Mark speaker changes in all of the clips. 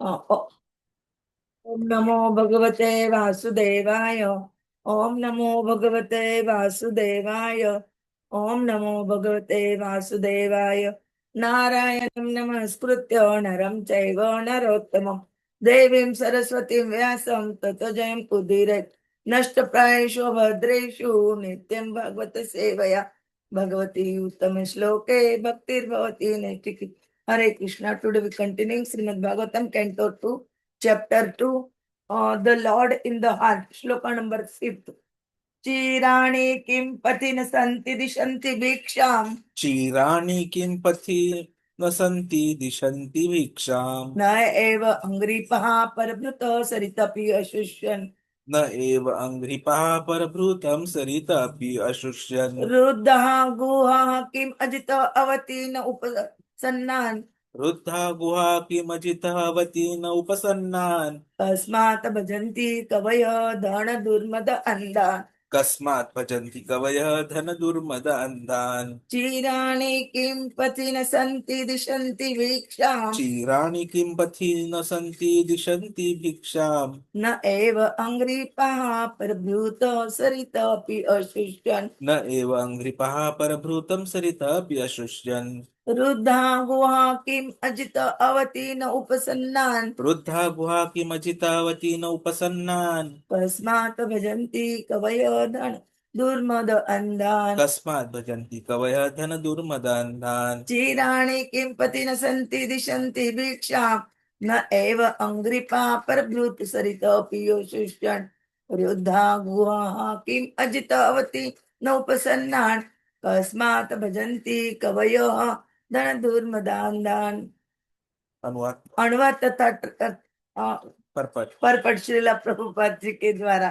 Speaker 1: ओम नमो भगवते वासुदेवाय। ओम नमो भगवते वासुदेवाय। ओम नमो भगवते वासुदेवाय। नारायणं नमस्कृत्य नरं चैव नरोत्तमं देवीं सरस्वतीं व्यासं ततो जयं उदीरयेत्। नष्टप्रायेषु भद्रेषु नित्यं भगवत सेवया भगवती उत्तम श्लोके भक्तिर्भवती नैष्टिकी। Hare Krishna. Today we continuing Srimad Bhagavatam Canto 2 Chapter 2, the Lord in the Heart, Shloka number 5. Chirani kim patin santi dishanti bhiksham.
Speaker 2: चीराणि किं पथि न सन्ति दिशन्ति भिक्षाम्।
Speaker 1: न एव अंग्रीपः परभृत सरितपि अशुष्यन्।
Speaker 2: न एव अङ्घ्रिपः परभृतं सरितापि अशुष्यन्।
Speaker 1: रुद्धः गुहः किम अजित अवति न उपसन्नान्।
Speaker 2: वृद्धा गुहा किमजितवती न उपसन्नान्।
Speaker 1: तस्मात् भजन्ति कवयः धन दुर्मद अन्धान्।
Speaker 2: कस्मात् भजन्ति कवयः धनदुर्मद अन्धान्।
Speaker 1: चीराणि किं पति न सन्ति दिशन्ति भिक्षाम्।
Speaker 2: चीराणि किं पथि न सन्ति दिशन्ति भिक्षाम्।
Speaker 1: न एव अङ्घ्रिपः प्रभृत सरितपि अशिष्यन्।
Speaker 2: न एव अङ्घ्रिपः परभृतं सरितापि अशुष्यन्।
Speaker 1: रुद्धा गुहा किम् अजित अवति न उपसन्नान्।
Speaker 2: वृद्धा गुहा किमजितावती न उपसन्नान्।
Speaker 1: तस्मात् भजन्ति कवयो धन दुर्मद अन्धान्।
Speaker 2: कस्मात् भजन्ति कवयः धनदुर्मदान्धान्।
Speaker 1: चीराणि किं पति न सन्ति दिशन्ति भिक्षाम्। न एव अङ्घ्रिपा प्रभृत सरितोऽपि योषिष्यन्। रुद्धा गुहा किम् अजित अवति न उपसन्नान्। कस्मात् भजन्ति कवयः धन दुर्मदान्धान्।
Speaker 2: अनुवाद
Speaker 1: अनुवाद तथा
Speaker 2: परपट।
Speaker 1: परपट श्रीला प्रभुपाद जी के द्वारा।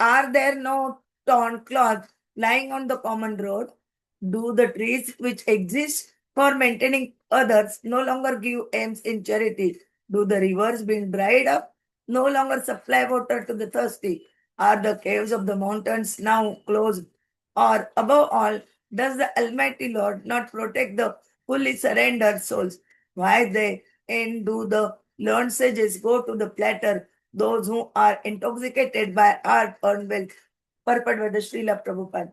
Speaker 1: Are there no torn cloths lying on the common road? Do the trees which exist for maintaining others no longer give alms in charity? Do the rivers being dried up no longer supply water to the thirsty? Are the caves of the mountains now closed? Or above all, does the Almighty Lord not protect the fully surrendered souls? Why they and do the learned sages go to the platter those who are intoxicated by art earned wealth? Purport by the Srila Prabhupada.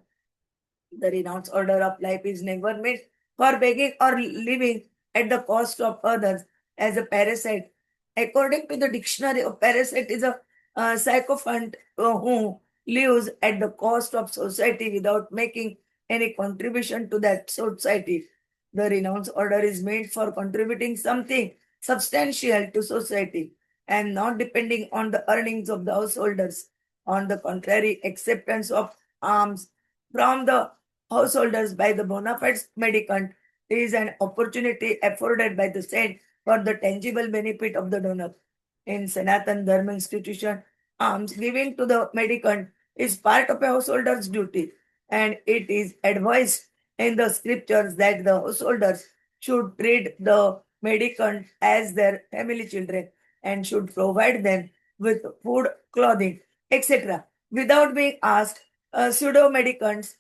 Speaker 1: The renounced order of life is never made for begging or living at the cost of others as a parasite. According to the dictionary, a parasite is a sycophant who lives at the cost of society without making any contribution to that society. The renounced order is made for contributing something substantial to society and not depending on the earnings of the householders. On the contrary, acceptance of alms from the householders by the bona fide mendicant is an opportunity afforded by the saint for the tangible benefit of the donor. In Sanatan Dharma institution, alms giving to the mendicant is part of a householder's duty, and it is advised in the scriptures that the householders should treat the mendicant as their family children and should provide them with food, clothing, etc. without being asked. Pseudo mendicants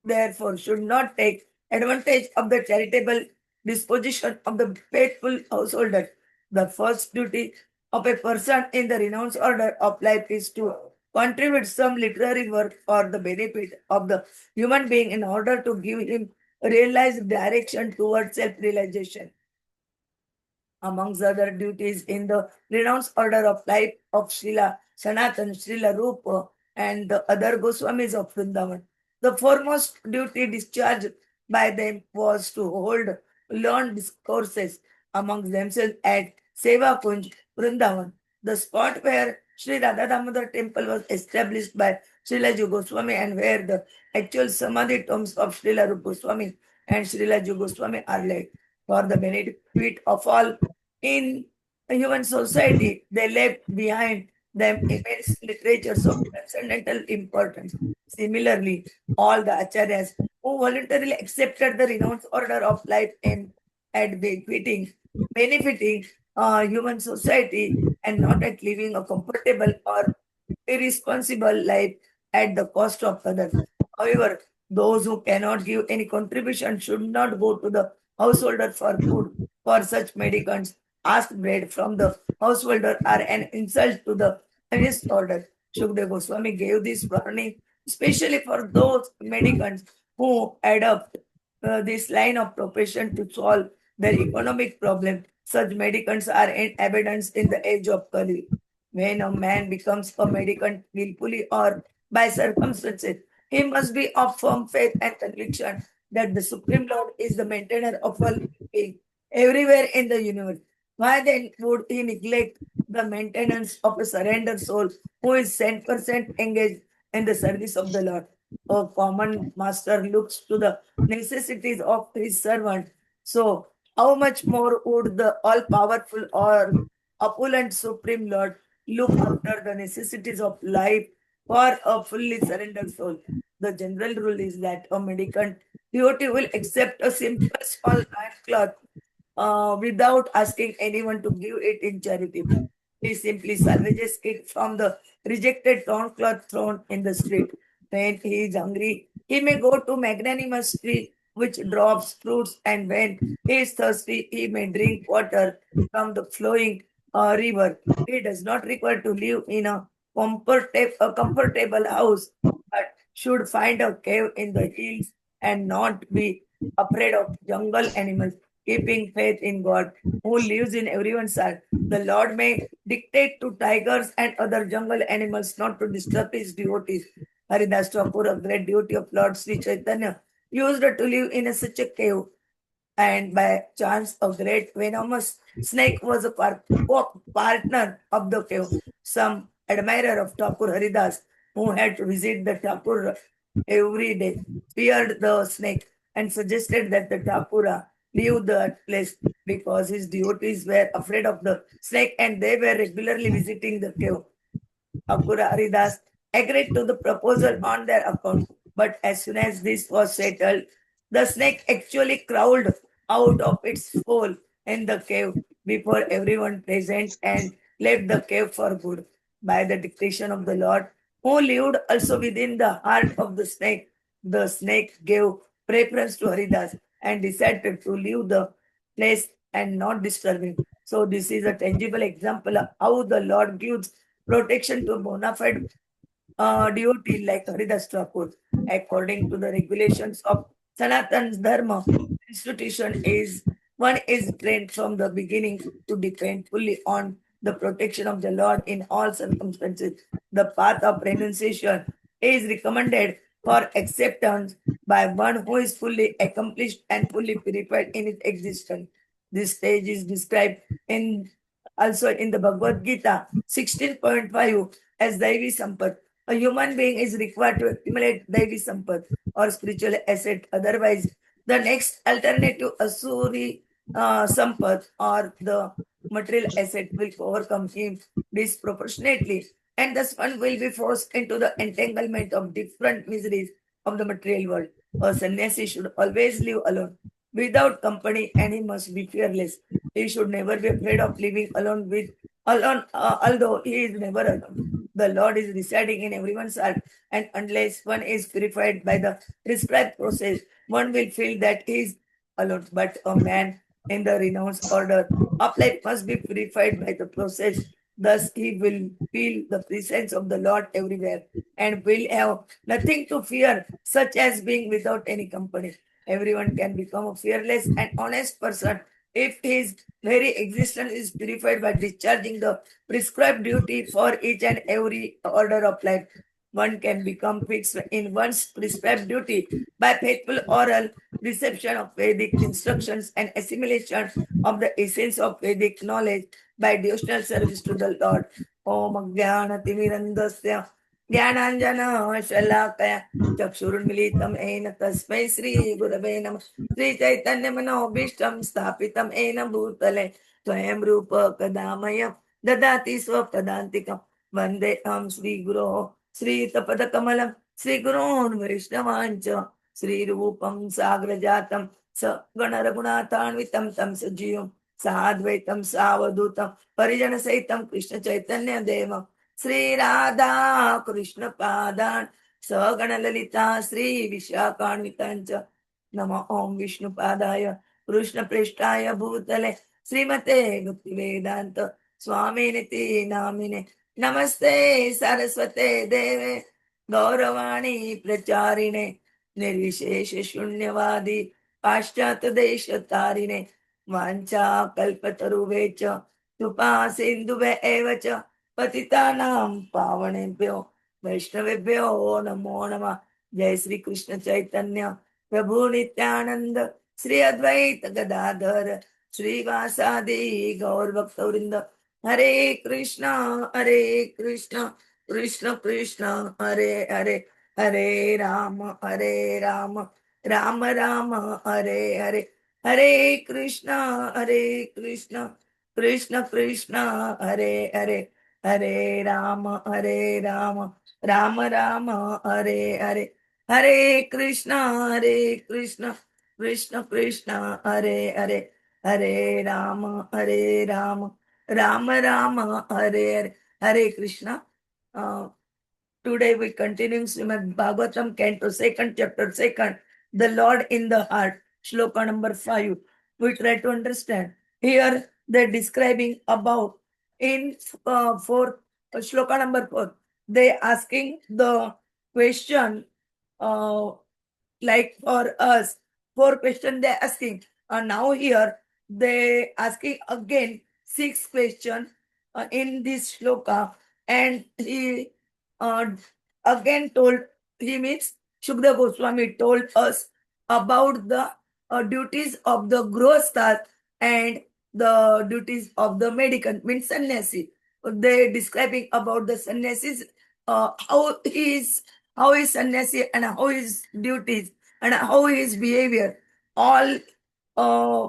Speaker 1: therefore should not take advantage of the charitable disposition of the faithful householder. The first duty of a person in the renounced order of life is to contribute some literary work for the benefit of the human being in order to give him realized direction towards self-realization. Amongst other duties in the renounced order of life of Srila Sanatan, Srila Rupa, and the other Goswamis of Vrindavan, the foremost duty discharged by them was to hold learned discourses amongst themselves at Seva Kunj, Vrindavan, the spot where Sri Radha Damodar temple was established by Srila Jiva Goswami and where the actual Samadhi tombs of Srila Rupa Goswami and Srila Jiva Goswami are laid. For the benefit of all in human society, they left behind them immense literatures of transcendental importance. Similarly, all the acharyas who voluntarily accepted the renounced order of life aimed at benefiting human society and not at living a comfortable or irresponsible life at the cost of others. However, those who cannot give any contribution should not go to the householder for food. for such mendicants. Ask bread from the householder are an insult to the highest order. Shukdev Goswami gave this warning especially for those mendicants who adopt this line of profession to solve their economic problem. Such mendicants are in abundance in the age of Kali. When a man becomes a mendicant willfully or by circumstances, he must be of firm faith and conviction that the Supreme Lord is the maintainer of all being everywhere in the universe. Why then would he neglect the maintenance of a surrendered soul who is 10% engaged in the service of the Lord? A common master looks to the necessities of his servant. So, how much more would the all powerful or opulent Supreme Lord look after the necessities of life for a fully surrendered soul? The general rule is that a mendicant devotee will accept a simple small cloth without asking anyone to give it in charity. He simply salvages it from the rejected torn cloth thrown in the street. When he is hungry, he may go to magnanimous tree which drops fruits, and when he is thirsty, he may drink water from the flowing river. He does not require to live in a comfortable house, but should find a cave in the hills and not be afraid of jungle animals, keeping faith in God who lives in everyone's heart. The Lord may dictate to tigers and other jungle animals not to disturb his devotees. Haridas Thakur, a great devotee of Lord Sri Chaitanya, used to live in such a cave, and by chance a great venomous snake was a partner of the cave. Some admirer of Thakur Haridas, who had to visit the Thakur every day, feared the snake and suggested that the Thakura leave the place because his devotees were afraid of the snake and they were regularly visiting the cave. Thakura Haridas agreed to the proposal on their account, but as soon as this was settled, the snake actually crawled out of its hole in the cave before everyone present and left the cave for good. By the dictation of the Lord, who lived also within the heart of the snake gave preference to Haridas and decided to leave the place and not disturb him. So, this is a tangible example of how the Lord gives protection to bona fide devotee like Haridas Thakur. According to the regulations of Sanatan Dharma, institution is one is trained from the beginning to depend fully on the protection of the Lord in all circumstances. The path of renunciation is recommended for acceptance by one who is fully accomplished and fully purified in its existence. This stage is described in also in the Bhagavad Gita 16.5 as Daivi Sampat. A human being is required to accumulate Daivi Sampat or spiritual asset. Otherwise, the next alternative Asuri Sampat or the material asset will overcome him disproportionately, and thus one will be forced into the entanglement of different miseries of the material world. A sannyasi should always live alone, without company, and he must be fearless. He should never be afraid of living alone, although he is never alone. The Lord is residing in everyone's heart, and unless one is purified by the prescribed process, one will feel that he is alone. But a man in the renounced order of life must be purified by the process. Thus, he will feel the presence of the Lord everywhere and will have nothing to fear, such as being without any company. Everyone can become a fearless and honest person if his very existence is purified by discharging the prescribed duty for each and every order of life. One can become fixed in one's prescribed duty by faithful oral reception of Vedic instructions and assimilation of the essence of Vedic knowledge by devotional service to the Lord. Om Jnana ज्ञानाञ्जन शलाकया चक्षुरुन्मिलितं येन तस्मै श्रीगुरवे नमः श्रीचैतन्यमनोभीष्टं स्थापितं येन भूतले स्वयं रूप कदा मह्यं ददाति स्वपदान्तिकं वन्देऽहं श्रीगुरो श्रीतपदकमलं श्रीगुरोन् वैष्णवाञ्च श्रीरूपं साग्रजातं सगणरघुनाथान्वितं तं सजीवं साद्वैतं सावधूतं परिजनसहितं कृष्णचैतन्यदेवं श्री राधा कृष्ण पादान सगण ललिता श्री विशाखान्वितांच नमः ओम विष्णुपादाय कृष्ण पृष्ठाय भूतले श्रीमते भक्ति वेदांत स्वामिनिति नामिने नमस्ते सरस्वते देवे गौरवाणी प्रचारिणे निर्विशेष शून्यवादी पाश्चात्य देश तारिणे वाञ्छा कल्पतरुवे च कृपा सिन्धुवे एव च पतितानां पावनेभ्यो वैष्णवेभ्यो नमो नमः। जय श्री कृष्ण चैतन्य प्रभु नित्यानंद श्री अद्वैत गदाधर श्रीवासादि गौर भक्तवृंद हरे Krishna Krishna Krishna Hare Hare Hare Ram Ram Ram Hare Hare Hare Krishna Krishna Krishna Krishna Hare Hare Hare Ram Ram Ram Hare Hare Hare Krishna Krishna Krishna Krishna Hare Hare Hare Ram Ram Hare Hare Hare Krishna Today we continue Srimad Bhagavatam, Canto 2nd, Chapter 2nd, The Lord in the Heart, Shloka number 5. We try to understand. Here they're describing about in 4, Shloka number 4. They asking the question uh, like for us, 4 questions they asking. And now here they asking again 6 questions in this shloka, and he uh, again told, he means Shukdev Goswami told us about the duties of the grosthas and the duties of the mendicant, means sannyasi. They describing about the sannyasis, how is sannyasi and how his duties and how his behavior, all uh,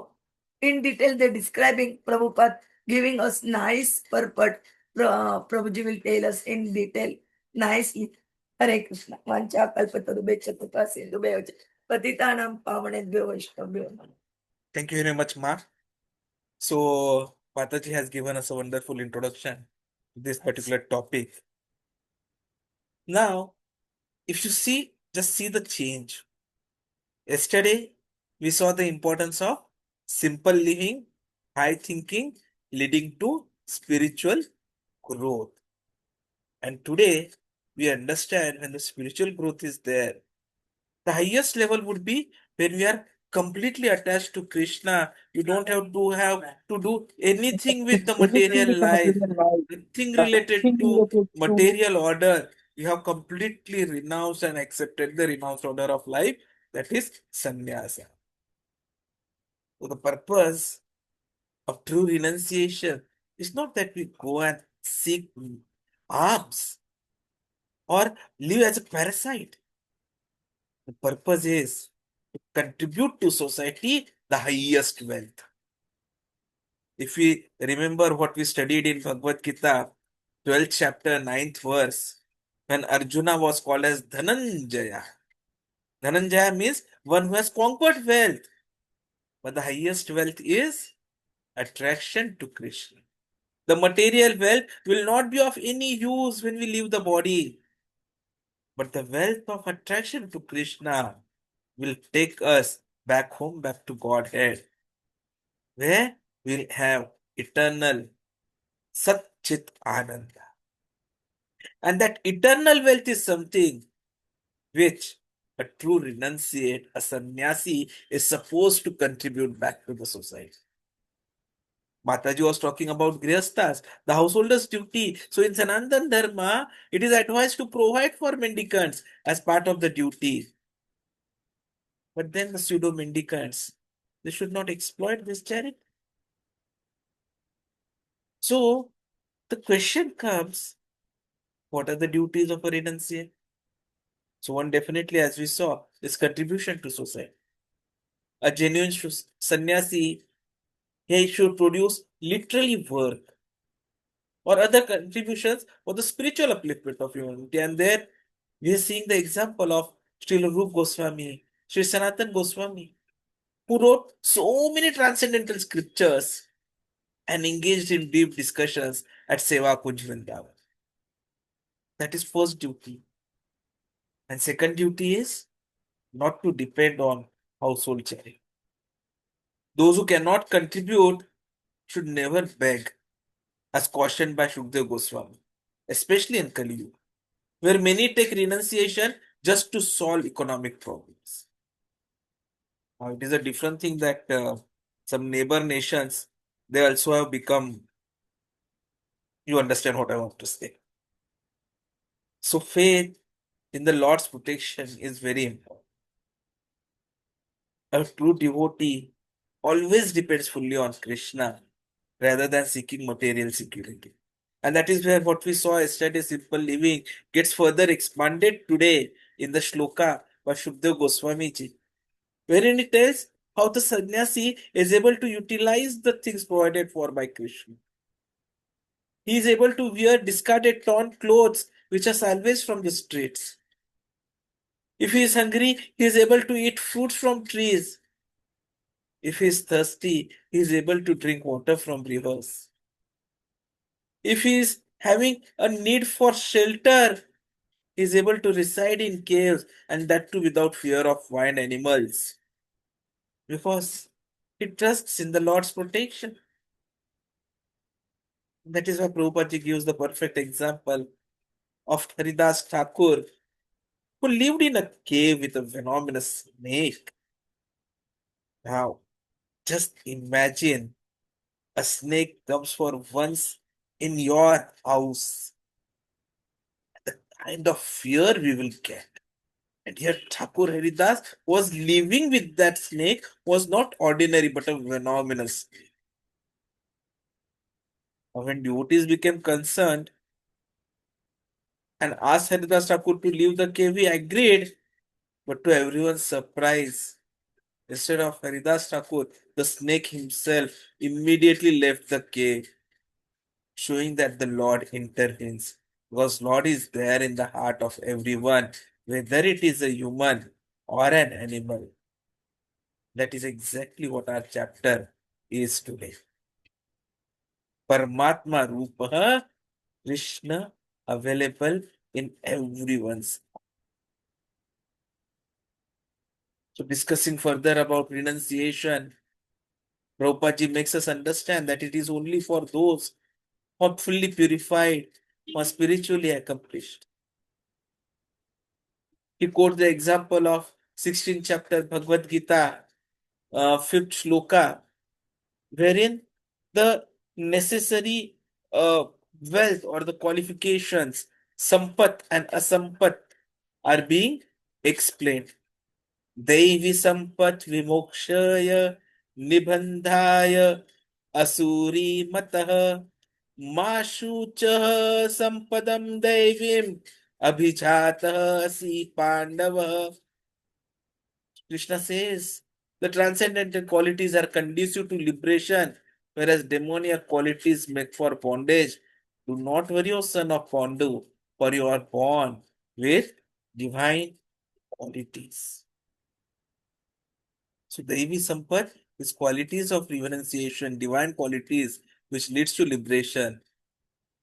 Speaker 1: in detail they describing Prabhupada, giving us nice purport. Prabhuji will tell us in detail nicely. Hare Krishna. Vancha kalpatarubhyecha kripa sindhubhyecha patitanam pavanebhyo vaishnavabhyo namo.
Speaker 2: Thank you very much, Ma. So, Mataji has given us a wonderful introduction to this particular topic. Now, if you see, just see the change. Yesterday, we saw the importance of simple living, high thinking, leading to spiritual growth. And today, we understand when the spiritual growth is there, the highest level would be when we are completely attached to Krishna. You don't have to do anything with the
Speaker 3: Anything
Speaker 2: material
Speaker 3: with the
Speaker 2: life,
Speaker 3: material life,
Speaker 2: nothing related
Speaker 3: nothing
Speaker 2: to
Speaker 3: related to
Speaker 2: material order. You have completely renounced and accepted the renounced order of life, that is sannyasa. So the purpose of true renunciation is not that we go and seek alms or live as a parasite. The purpose is to contribute to society the highest wealth. If we remember what we studied in Bhagavad Gita, 12th chapter, 9th verse, when Arjuna was called as Dhananjaya. Dhananjaya means one who has conquered wealth. But the highest wealth is attraction to Krishna. The material wealth will not be of any use when we leave the body. But the wealth of attraction to Krishna will take us back home, back to Godhead, where we'll have eternal Sat Chit Ananda. And that eternal wealth is something which a true renunciate, a sannyasi, is supposed to contribute back to the society. Mataji was talking about grihasthas, the householder's duty. So in Sanatana Dharma, it is advised to provide for mendicants as part of the duty. But then the pseudo mendicants, they should not exploit this charity. So the question comes, what are the duties of a renunciate? So one definitely, as we saw, is contribution to society. A genuine sannyasi, he should produce literally work or other contributions for the spiritual upliftment of humanity. And there we are seeing the example of Sri Rup Goswami, Sri Sanatan Goswami, who wrote so many transcendental scriptures and engaged in deep discussions at Seva Kunj Vrindavan. That is first duty. And second duty is not to depend on household charity. Those who cannot contribute should never beg, as cautioned by Shukdev Goswami, especially in Kali Yuga, where many take renunciation just to solve economic problems. Now, it is a different thing that some neighbor nations, they also have become, you understand what I want to say. So faith in the Lord's protection is very important. A true devotee always depends fully on Krishna rather than seeking material security. And that is where what we saw yesterday, simple living, gets further expanded today in the shloka by Shukdev Goswami ji, wherein it tells how the sannyasi is able to utilize the things provided for by Krishna. He is able to wear discarded torn clothes which are salvaged from the streets. If he is hungry, he is able to eat fruits from trees. If he is thirsty, he is able to drink water from rivers. If he is having a need for shelter, he is able to reside in caves, and that too without fear of wild animals, because he trusts in the Lord's protection. That is why Prabhupada ji gives the perfect example of Haridas Thakur, who lived in a cave with a venomous snake. Now, just imagine a snake comes for once in your house, the kind of fear we will get. And here Thakur Haridas was living with that snake, was not ordinary but a venomous snake. When devotees became concerned and asked Haridas Thakur to leave the cave, he agreed, but to everyone's surprise, instead of Haridas Thakur, the snake himself immediately left the cave, showing that the Lord intervenes. Because Lord is there in the heart of everyone, whether it is a human or an animal. That is exactly what our chapter is today. Paramatma Rupa Krishna available in everyone's. So discussing further about renunciation, Prabhupada makes us understand that it is only for those who are fully purified or spiritually accomplished. He quotes the example of 16th chapter Bhagavad Gita, 5th shloka, wherein the necessary wealth or the qualifications, sampat and asampat, are being explained. Devi sampat vimokshaya nibandhaya asuri matah mashucha sampadam devim abhijatah asi pandava. Krishna says the transcendental qualities are conducive to liberation, whereas demoniac qualities make for bondage. Do not worry, O son of Pandu, for you are born with divine qualities. So Devi Sampat is qualities of renunciation, divine qualities which leads to liberation,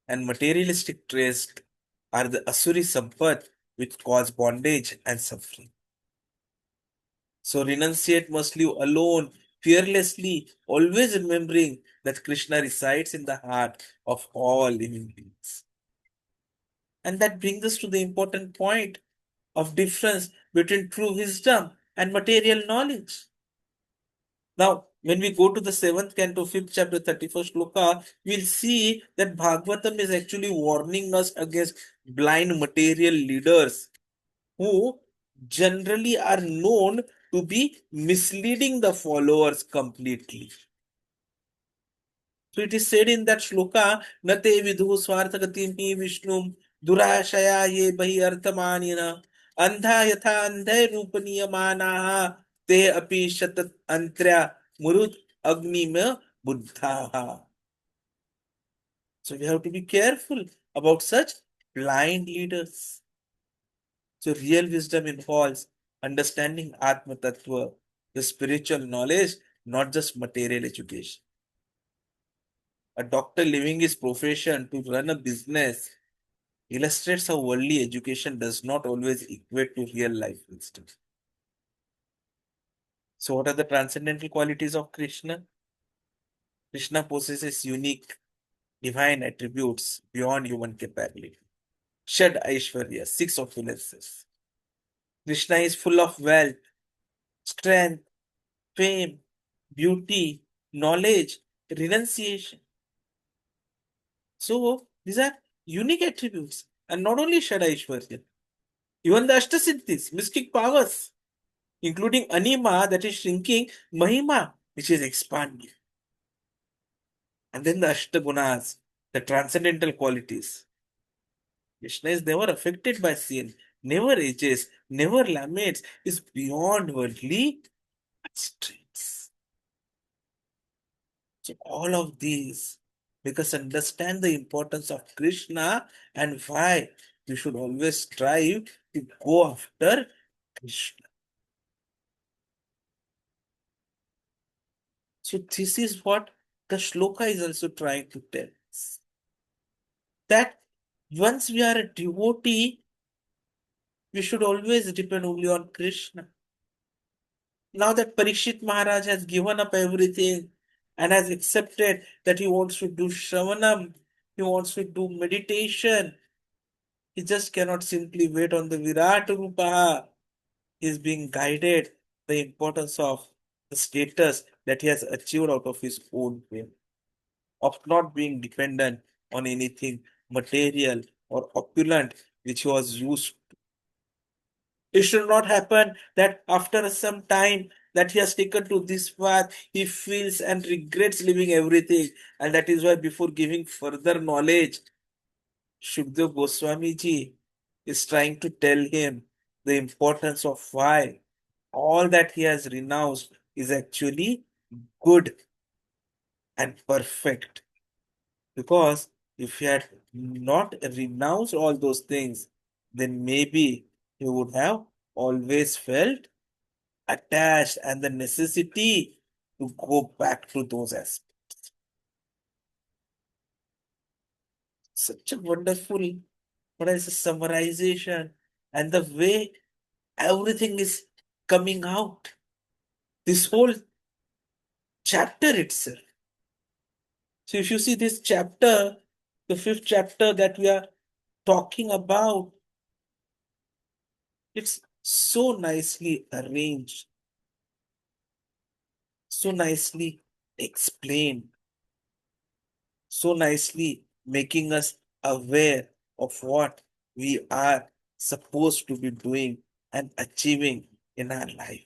Speaker 2: and materialistic traits are the Asuri Sampat which cause bondage and suffering. So renunciate must live alone, fearlessly, always remembering that Krishna resides in the heart of all living beings. And that brings us to the important point of difference between true wisdom and material knowledge. Now, when we go to the 7th canto, 5th chapter, 31st sloka, we'll see that Bhagavatam is actually warning us against blind material leaders who generally are known to be misleading the followers completely. So it is said in that shloka, Nate vidhu swarthagatim vishnum durashaya ye bahi arthamanina andha yatha andhe rupaniyamanaha te api shatat antrya murud agnima buddhaha. So we have to be careful about such blind leaders. So real wisdom involves understanding Atma Tattva, the spiritual knowledge, not just material education. A doctor leaving his profession to run a business illustrates how worldly education does not always equate to real life wisdom. So, what are the transcendental qualities of Krishna? Krishna possesses unique divine attributes beyond human capability. Shad Aishwarya, six opulences. Krishna is full of wealth, strength, fame, beauty, knowledge, renunciation. So, these are unique attributes. And not only Shad Aishwarya, even the Ashtasiddhis, mystic powers, including Anima, that is shrinking, Mahima, which is expanding. And then the Ashtagunas, the transcendental qualities. Krishna is never affected by sin, never ages, never laments, is beyond worldly constraints. So all of these make us understand the importance of Krishna and why we should always strive to go after Krishna. So this is what the shloka is also trying to tell us. That once we are a devotee, we should always depend only on Krishna. Now that Parikshit Maharaj has given up everything and has accepted that he wants to do Shravanam, he wants to do meditation, he just cannot simply wait on the Virat Rupa. He is being guided the importance of the status that he has achieved out of his own will, of not being dependent on anything material or opulent which he was used. It should not happen that after some time that he has taken to this path, he feels and regrets leaving everything. And that is why before giving further knowledge, Shukdev Goswami ji is trying to tell him the importance of why all that he has renounced is actually good and perfect. Because if he had not renounced all those things, then maybe he would have always felt attached and the necessity to go back to those aspects. Such a wonderful, what is a summarization and the way everything is coming out. This whole chapter itself. So if you see this chapter, the fifth chapter that we are talking about, it's so nicely arranged, so nicely explained, so nicely making us aware of what we are supposed to be doing and achieving in our life.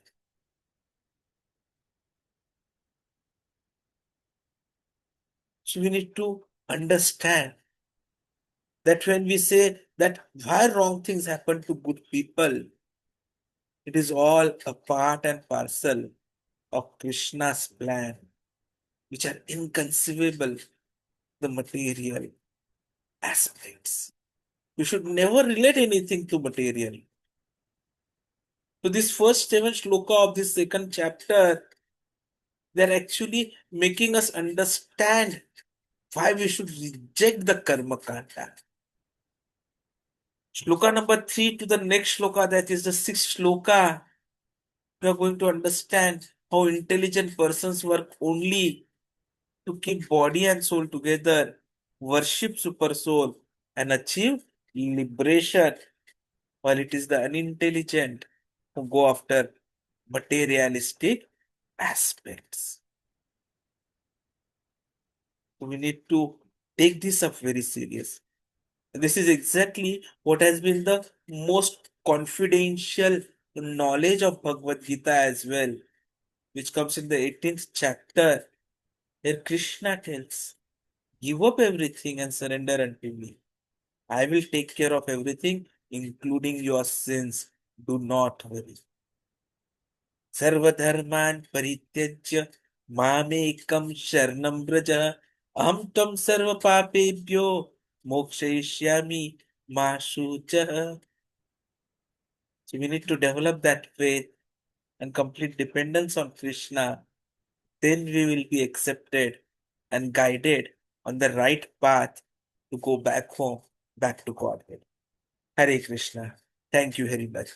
Speaker 2: So we need to understand that when we say that why wrong things happen to good people, it is all a part and parcel of Krishna's plan, which are inconceivable, the material aspects. We should never relate anything to material. So this first seven shloka of this second chapter, they're actually making us understand why we should reject the karma kanda. Shloka number 3 to the next shloka, that is the sixth shloka, we are going to understand how intelligent persons work only to keep body and soul together, worship super soul, and achieve liberation, while it is the unintelligent who go after materialistic aspects. So we need to take this up very serious. This is exactly what has been the most confidential knowledge of Bhagavad Gita as well, which comes in the 18th chapter, where Krishna tells, give up everything and surrender unto me. I will take care of everything, including your sins. Do not worry. सर्वधर्मान् परित्यज्य मामेकं शरणं व्रज अहं त्वं सर्वपापेभ्यो मोक्षयिष्यामि मा शुचः. So we need to develop that faith and complete dependence on Krishna. Then we will be accepted and guided on the right path to go back home, back to Godhead. Hare Krishna. Thank you very much.